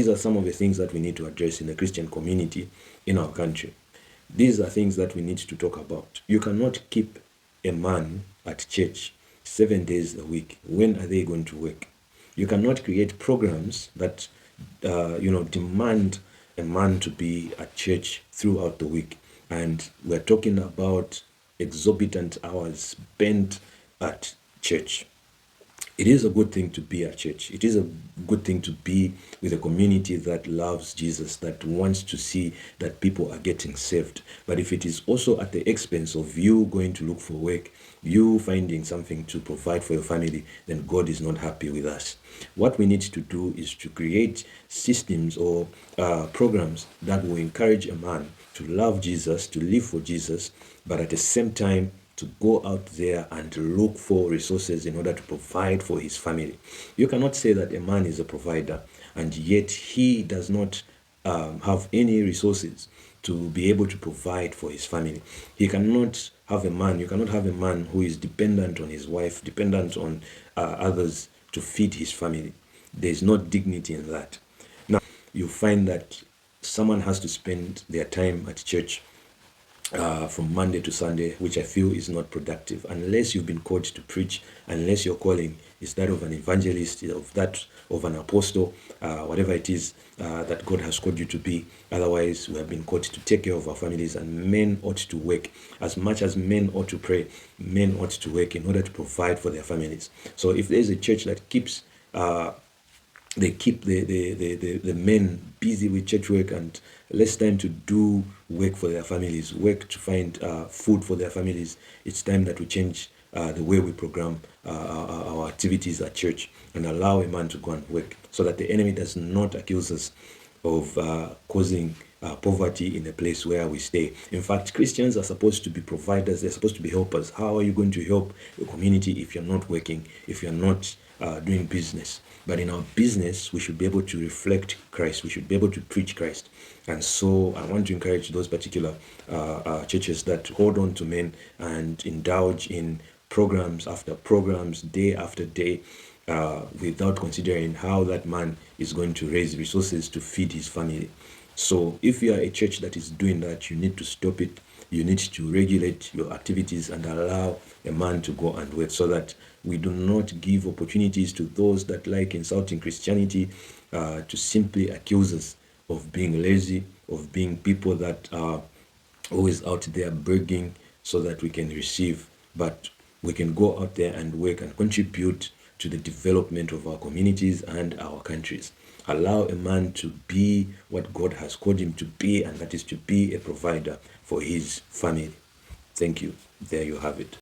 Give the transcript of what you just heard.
These are some of the things that we need to address in the Christian community in our country. These are things that we need to talk about. You cannot keep a man at church 7 days a week. When are they going to work? You cannot create programs that demand a man to be at church throughout the week. And we're talking about exorbitant hours spent at church. It is a good thing to be at church. It is a good thing to be with a community that loves Jesus, that wants to see that people are getting saved. But if it is also at the expense of you going to look for work, you finding something to provide for your family, then God is not happy with us. What we need to do is to create systems or programs that will encourage a man to love Jesus, to live for Jesus, but at the same time, to go out there and look for resources in order to provide for his family. You cannot say that a man is a provider and yet he does not have any resources to be able to provide for his family. You cannot have a man who is dependent on his wife, dependent on others to feed his family. There is no dignity in that. Now, you find that someone has to spend their time at church from Monday to Sunday, which I feel is not productive, unless you've been called to preach, unless your calling is that of an evangelist, of an apostle, whatever it is that God has called you to be. Otherwise, we have been called to take care of our families, and men ought to work. As much as men ought to pray, men ought to work in order to provide for their families. So if there's a church that keeps they keep the men busy with church work and less time to do work for their families, work to find food for their families, it's time that we change the way we program our activities at church and allow a man to go and work so that the enemy does not accuse us of causing poverty in a place where we stay. In fact, Christians are supposed to be providers. They're supposed to be helpers. How are you going to help your community if you're not working, if you're not doing business? But in our business, we should be able to reflect Christ. We should be able to preach Christ. And so I want to encourage those particular churches that hold on to men and indulge in programs after programs, day after day, without considering how that man is going to raise resources to feed his family. So if you are a church that is doing that, you need to stop it. You need to regulate your activities and allow a man to go and work so that we do not give opportunities to those that like insulting Christianity to simply accuse us of being lazy, of being people that are always out there begging so that we can receive. But we can go out there and work and contribute to the development of our communities and our countries. Allow a man to be what God has called him to be, and that is to be a provider for his family. Thank you. There you have it.